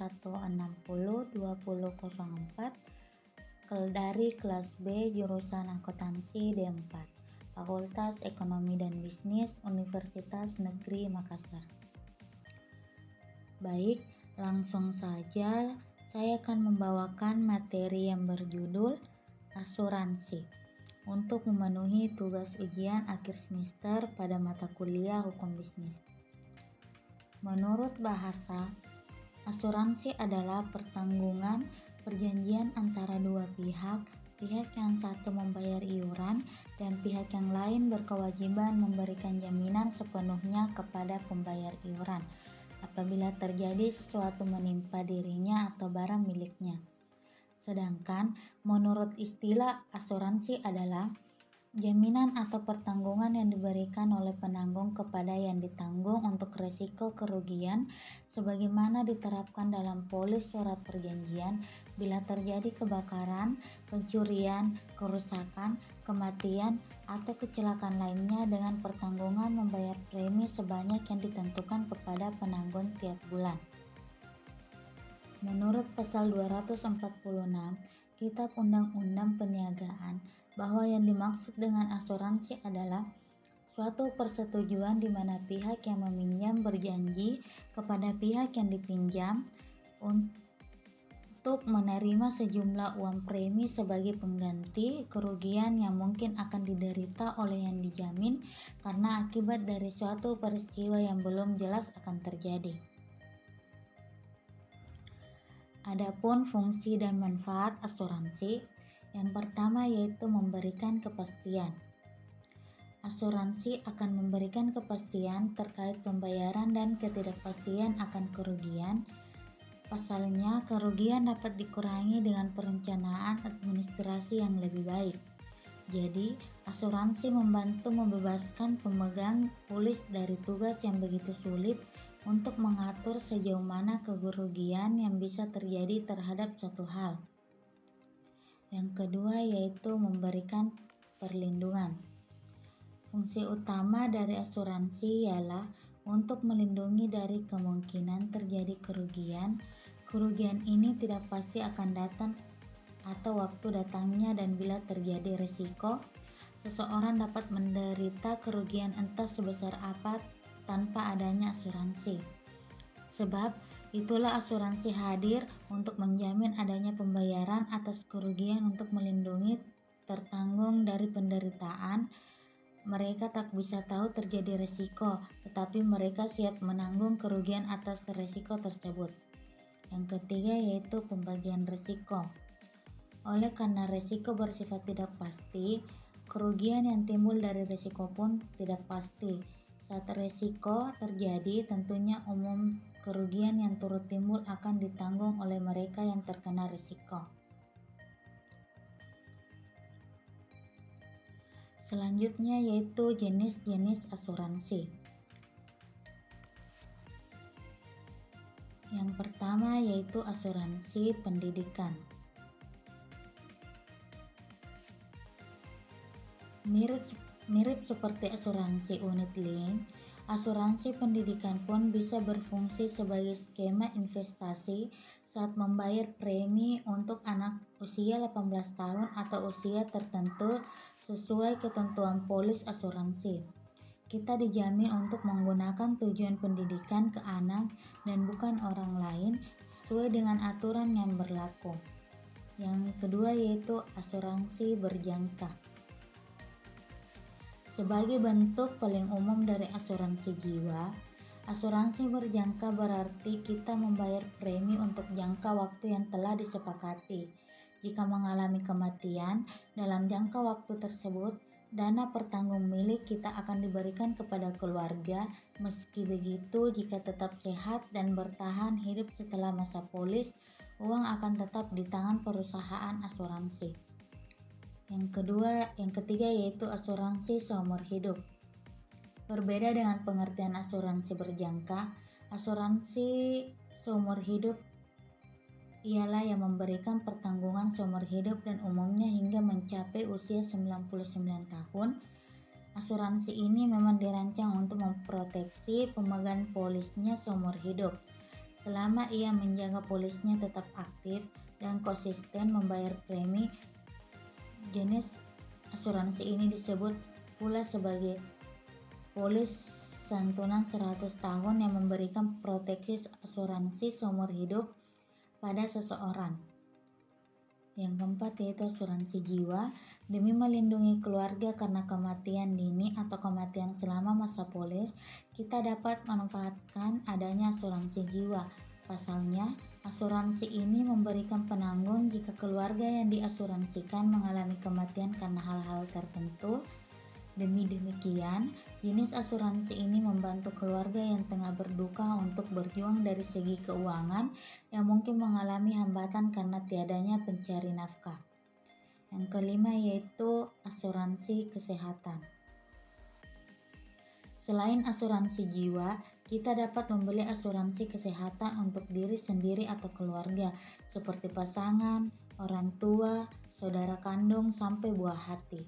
01602004 dari kelas B jurusan akuntansi D4, Fakultas Ekonomi dan Bisnis Universitas Negeri Makassar. Baik, langsung saja saya akan membawakan materi yang berjudul asuransi untuk memenuhi tugas ujian akhir semester pada mata kuliah Hukum Bisnis. Menurut bahasa, asuransi adalah pertanggungan perjanjian antara dua pihak yang satu membayar iuran dan pihak yang lain berkewajiban memberikan jaminan sepenuhnya kepada pembayar iuran apabila terjadi sesuatu menimpa dirinya atau barang miliknya. Sedangkan menurut istilah asuransi adalah jaminan atau pertanggungan yang diberikan oleh penanggung kepada yang ditanggung untuk risiko kerugian sebagaimana diterapkan dalam polis surat perjanjian bila terjadi kebakaran, pencurian, kerusakan, kematian, atau kecelakaan lainnya dengan pertanggungan membayar premi sebanyak yang ditentukan kepada penanggung tiap bulan. Menurut pasal 246 Kitab Undang-Undang Perniagaan bahwa yang dimaksud dengan asuransi adalah suatu persetujuan di mana pihak yang meminjam berjanji kepada pihak yang dipinjam untuk menerima sejumlah uang premi sebagai pengganti kerugian yang mungkin akan diderita oleh yang dijamin karena akibat dari suatu peristiwa yang belum jelas akan terjadi. Adapun fungsi dan manfaat asuransi, yang pertama yaitu memberikan kepastian. Asuransi akan memberikan kepastian terkait pembayaran dan ketidakpastian akan kerugian. Pasalnya, kerugian dapat dikurangi dengan perencanaan administrasi yang lebih baik. Jadi, asuransi membantu membebaskan pemegang polis dari tugas yang begitu sulit untuk mengatur sejauh mana kerugian yang bisa terjadi terhadap suatu hal. Yang kedua yaitu memberikan perlindungan. Fungsi utama dari asuransi ialah untuk melindungi dari kemungkinan terjadi kerugian. Kerugian ini tidak pasti akan datang atau waktu datangnya dan bila terjadi risiko, seseorang dapat menderita kerugian entah sebesar apa tanpa adanya asuransi. Sebab itulah asuransi hadir untuk menjamin adanya pembayaran atas kerugian untuk melindungi tertanggung dari penderitaan. Mereka tak bisa tahu terjadi risiko, tetapi mereka siap menanggung kerugian atas risiko tersebut. Yang ketiga yaitu pembagian risiko. Oleh karena risiko bersifat tidak pasti, kerugian yang timbul dari risiko pun tidak pasti. Saat risiko terjadi, tentunya umum kerugian yang turut timbul akan ditanggung oleh mereka yang terkena risiko. Selanjutnya yaitu jenis-jenis asuransi. Yang pertama yaitu asuransi pendidikan. Mirip seperti asuransi unit link, asuransi pendidikan pun bisa berfungsi sebagai skema investasi saat membayar premi untuk anak usia 18 tahun atau usia tertentu sesuai ketentuan polis asuransi. Kita dijamin untuk menggunakan tujuan pendidikan ke anak dan bukan orang lain sesuai dengan aturan yang berlaku. Yang kedua yaitu asuransi berjangka. Sebagai bentuk paling umum dari asuransi jiwa, asuransi berjangka berarti kita membayar premi untuk jangka waktu yang telah disepakati. Jika mengalami kematian, dalam jangka waktu tersebut, dana pertanggung milik kita akan diberikan kepada keluarga. Meski begitu, jika tetap sehat dan bertahan hidup setelah masa polis, uang akan tetap di tangan perusahaan asuransi. Yang ketiga yaitu asuransi seumur hidup. Berbeda dengan pengertian asuransi berjangka, asuransi seumur hidup ialah yang memberikan pertanggungan seumur hidup dan umumnya hingga mencapai usia 99 tahun. Asuransi ini memang dirancang untuk memproteksi pemegang polisnya seumur hidup. selama ia menjaga polisnya tetap aktif dan konsisten membayar premi. Jenis asuransi ini disebut pula sebagai polis santunan 100 tahun yang memberikan proteksi asuransi seumur hidup pada seseorang. Yang keempat yaitu asuransi jiwa. Demi melindungi keluarga karena kematian dini atau kematian selama masa polis, kita dapat memanfaatkan adanya asuransi jiwa. Pasalnya, asuransi ini memberikan penanggung jika keluarga yang diasuransikan mengalami kematian karena hal-hal tertentu. Demi demikian, jenis asuransi ini membantu keluarga yang tengah berduka untuk berjuang dari segi keuangan yang mungkin mengalami hambatan karena tiadanya pencari nafkah. Yang kelima yaitu asuransi kesehatan. Selain asuransi jiwa, kita dapat membeli asuransi kesehatan untuk diri sendiri atau keluarga, seperti pasangan, orang tua, saudara kandung, sampai buah hati.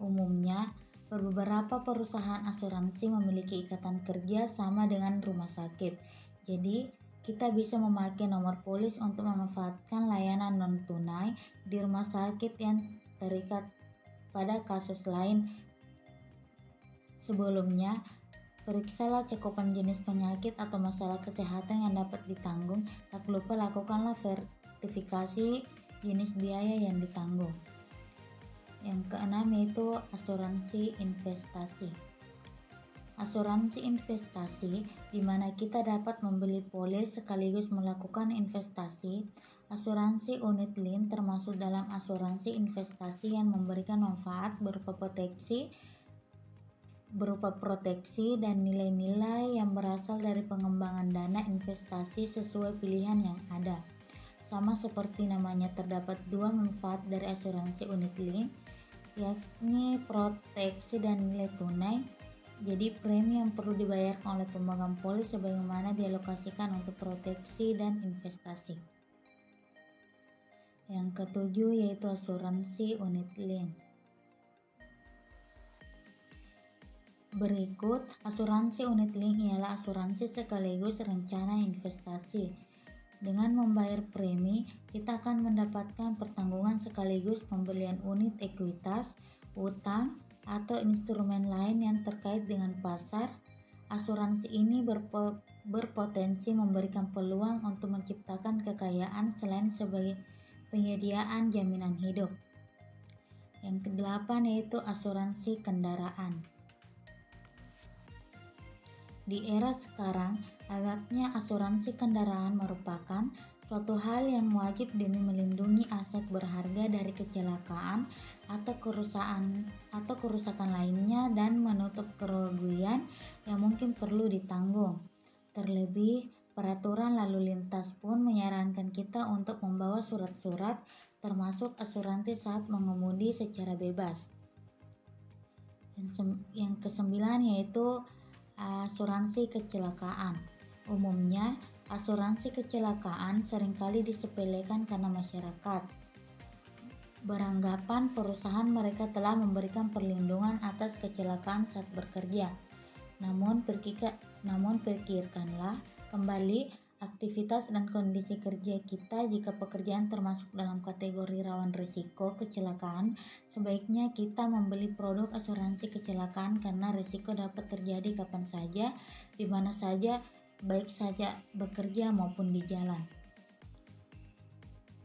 Umumnya, beberapa perusahaan asuransi memiliki ikatan kerja sama dengan rumah sakit. Jadi, kita bisa memakai nomor polis untuk memanfaatkan layanan non-tunai di rumah sakit yang terikat pada kasus lain. Sebelumnya, periksalah cakupan jenis penyakit atau masalah kesehatan yang dapat ditanggung. Tak lupa lakukanlah verifikasi jenis biaya yang ditanggung. Yang keenam yaitu asuransi investasi. Asuransi investasi di mana kita dapat membeli polis sekaligus melakukan investasi. Asuransi unit link termasuk dalam asuransi investasi yang memberikan manfaat berupa proteksi dan nilai-nilai yang berasal dari pengembangan dana investasi sesuai pilihan yang ada. Sama seperti namanya, terdapat dua manfaat dari asuransi unit link, yakni proteksi dan nilai tunai. Jadi premi yang perlu dibayarkan oleh pemegang polis sebagaimana dialokasikan untuk proteksi dan investasi. Yang ketujuh yaitu asuransi unit link. Berikut, asuransi unit link ialah asuransi sekaligus rencana investasi. Dengan membayar premi, kita akan mendapatkan pertanggungan sekaligus pembelian unit ekuitas, utang, atau instrumen lain yang terkait dengan pasar. Asuransi ini berpotensi memberikan peluang untuk menciptakan kekayaan selain sebagai penyediaan jaminan hidup. Yang kedelapan yaitu asuransi kendaraan. Di era sekarang, agaknya asuransi kendaraan merupakan suatu hal yang wajib demi melindungi aset berharga dari kecelakaan atau kerusakan lainnya dan menutup kerugian yang mungkin perlu ditanggung. Terlebih, peraturan lalu lintas pun menyarankan kita untuk membawa surat-surat termasuk asuransi saat mengemudi secara bebas. Yang kesembilan yaitu asuransi kecelakaan. Umumnya, asuransi kecelakaan seringkali disepelekan karena masyarakat beranggapan perusahaan mereka telah memberikan perlindungan atas kecelakaan saat bekerja. Namun pikirkanlah kembali aktivitas dan kondisi kerja kita. Jika pekerjaan termasuk dalam kategori rawan risiko kecelakaan, sebaiknya kita membeli produk asuransi kecelakaan karena risiko dapat terjadi kapan saja, di mana saja, baik saja bekerja maupun di jalan.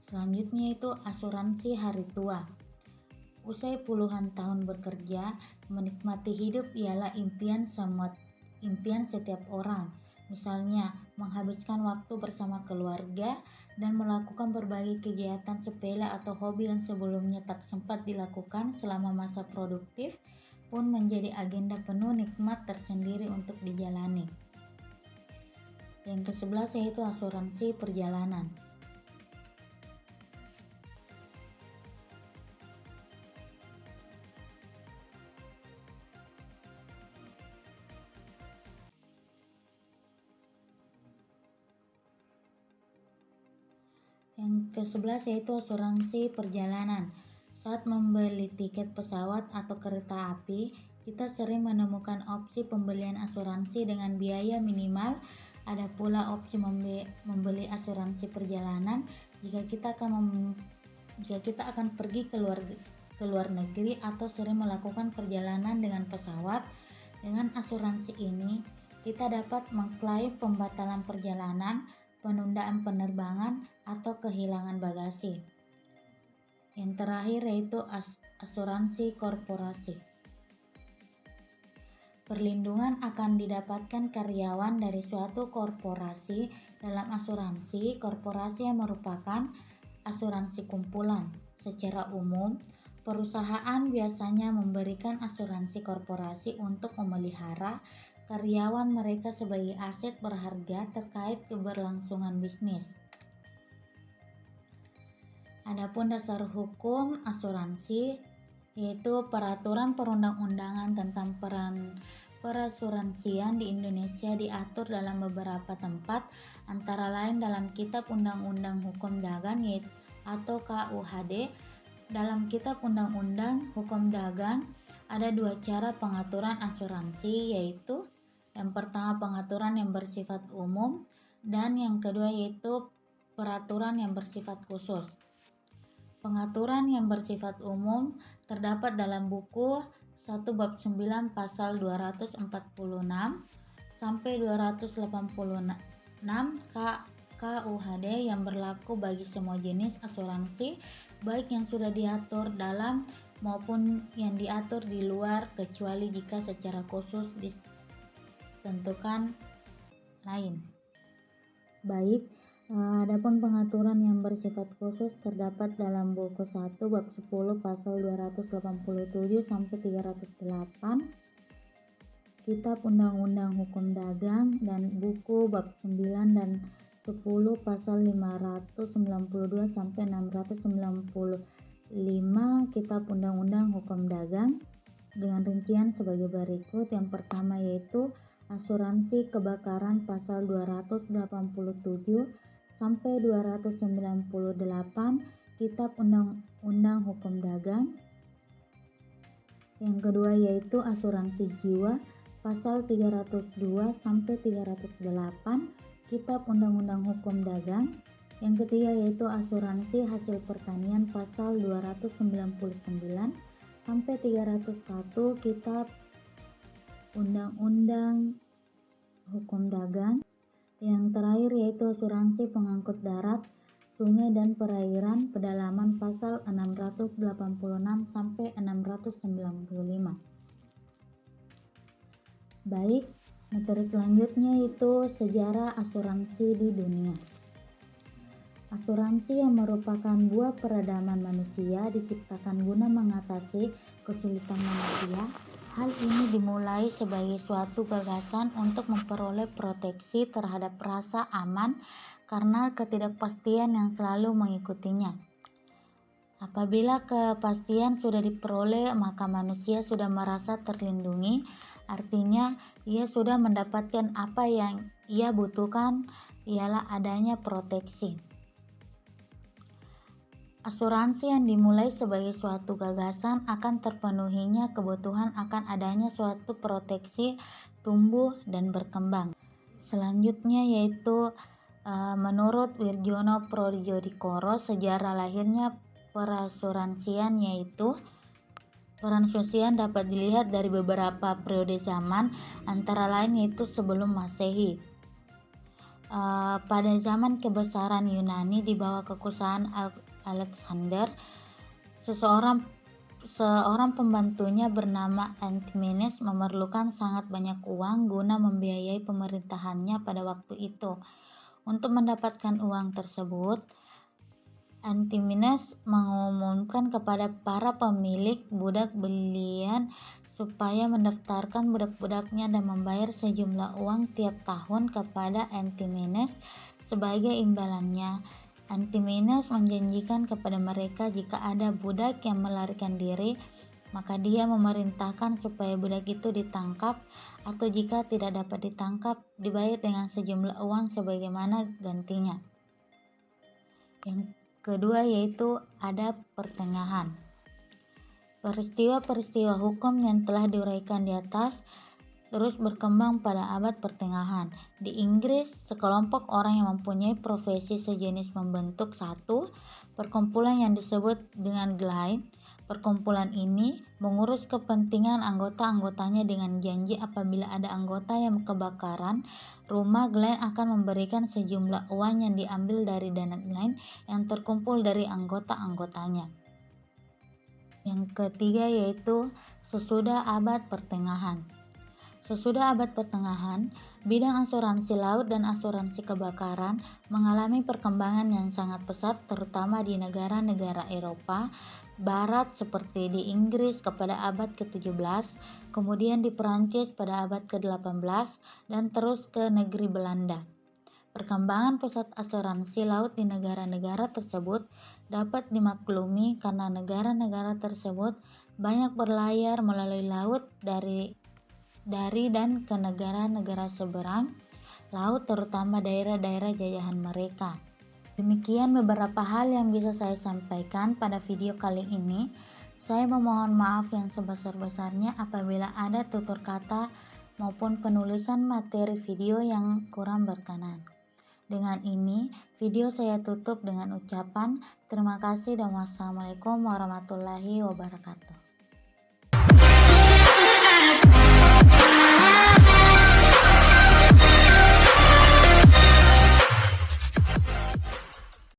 Selanjutnya itu asuransi hari tua. Usai puluhan tahun bekerja, menikmati hidup ialah impian setiap orang. Misalnya, menghabiskan waktu bersama keluarga dan melakukan berbagai kegiatan sepele atau hobi yang sebelumnya tak sempat dilakukan selama masa produktif pun menjadi agenda penuh nikmat tersendiri untuk dijalani. Yang ke-11 yaitu asuransi perjalanan. Yang ke-11 yaitu asuransi perjalanan. Saat membeli tiket pesawat atau kereta api, kita sering menemukan opsi pembelian asuransi dengan biaya minimal Ada pula opsi membeli asuransi perjalanan jika kita akan pergi ke luar negeri atau sering melakukan perjalanan dengan pesawat. Dengan asuransi ini, kita dapat mengklaim pembatalan perjalanan, penundaan penerbangan, atau kehilangan bagasi. Yang terakhir yaitu asuransi korporasi. Perlindungan akan didapatkan karyawan dari suatu korporasi dalam asuransi korporasi yang merupakan asuransi kumpulan. Secara umum, perusahaan biasanya memberikan asuransi korporasi untuk memelihara karyawan mereka sebagai aset berharga terkait keberlangsungan bisnis. Adapun dasar hukum asuransi yaitu peraturan perundang-undangan tentang perasuransian di Indonesia diatur dalam beberapa tempat, antara lain dalam Kitab Undang-Undang Hukum Dagang atau KUHD. Dalam Kitab Undang-Undang Hukum Dagang ada dua cara pengaturan asuransi, yaitu yang pertama pengaturan yang bersifat umum dan yang kedua yaitu peraturan yang bersifat khusus. Pengaturan yang bersifat umum terdapat dalam buku 1 bab 9 pasal 246 sampai 286 KUHD yang berlaku bagi semua jenis asuransi, baik yang sudah diatur dalam maupun yang diatur di luar, kecuali jika secara khusus ditentukan lain. Baik, adapun pengaturan yang bersifat khusus terdapat dalam buku 1 bab 10 pasal 287 sampai 308 Kitab Undang-Undang Hukum Dagang dan buku bab 9 dan 10 pasal 592 sampai 695 Kitab Undang-Undang Hukum Dagang dengan rincian sebagai berikut. Yang pertama yaitu asuransi kebakaran pasal 287 sampai 298 Kitab Undang-Undang Hukum Dagang. Yang kedua yaitu asuransi jiwa pasal 302 sampai 308 Kitab Undang-Undang Hukum Dagang. Yang ketiga yaitu asuransi hasil pertanian pasal 299 sampai 301 Kitab Undang-Undang Hukum Dagang. Yang terakhir yaitu asuransi pengangkut darat, sungai dan perairan pedalaman pasal 686 sampai 695. Baik, materi selanjutnya itu sejarah asuransi di dunia. Asuransi yang merupakan buah peradaban manusia diciptakan guna mengatasi kesulitan manusia. Hal ini dimulai sebagai suatu gagasan untuk memperoleh proteksi terhadap rasa aman karena ketidakpastian yang selalu mengikutinya. Apabila kepastian sudah diperoleh, maka manusia sudah merasa terlindungi. Artinya, ia sudah mendapatkan apa yang ia butuhkan, ialah adanya proteksi. Asuransi yang dimulai sebagai suatu gagasan akan terpenuhinya kebutuhan akan adanya suatu proteksi tumbuh dan berkembang. Selanjutnya yaitu menurut Wirjono Prodjodikoro, sejarah lahirnya perasuransian yaitu perasuransian dapat dilihat dari beberapa periode zaman, antara lain yaitu sebelum Masehi. Pada zaman kebesaran Yunani di bawah kekuasaan Alexander, seorang pembantunya bernama Antimenes memerlukan sangat banyak uang guna membiayai pemerintahannya pada waktu itu. Untuk mendapatkan uang tersebut, Antimenes mengumumkan kepada para pemilik budak belian supaya mendaftarkan budak-budaknya dan membayar sejumlah uang tiap tahun kepada Antimenes sebagai imbalannya. Antimenes menjanjikan kepada mereka jika ada budak yang melarikan diri, maka dia memerintahkan supaya budak itu ditangkap, atau jika tidak dapat ditangkap, dibayar dengan sejumlah uang sebagaimana gantinya. Yang kedua yaitu adab pertengahan. Peristiwa-peristiwa hukum yang telah diuraikan di atas terus berkembang pada abad pertengahan. Di Inggris, sekelompok orang yang mempunyai profesi sejenis membentuk satu perkumpulan yang disebut dengan Guild. Perkumpulan ini mengurus kepentingan anggota-anggotanya dengan janji apabila ada anggota yang kebakaran rumah, Guild akan memberikan sejumlah uang yang diambil dari dana Guild yang terkumpul dari anggota-anggotanya. Yang ketiga yaitu sesudah abad pertengahan. Sesudah abad pertengahan, bidang asuransi laut dan asuransi kebakaran mengalami perkembangan yang sangat pesat terutama di negara-negara Eropa Barat seperti di Inggris pada abad ke-17, kemudian di Perancis pada abad ke-18, dan terus ke negeri Belanda. Perkembangan pusat asuransi laut di negara-negara tersebut dapat dimaklumi karena negara-negara tersebut banyak berlayar melalui laut dari dan ke negara-negara seberang laut terutama daerah-daerah jajahan mereka. Demikian beberapa hal yang bisa saya sampaikan pada video kali ini. Saya memohon maaf yang sebesar-besarnya apabila ada tutur kata maupun penulisan materi video yang kurang berkenan. Dengan ini, video saya tutup dengan ucapan terima kasih dan wassalamualaikum warahmatullahi wabarakatuh.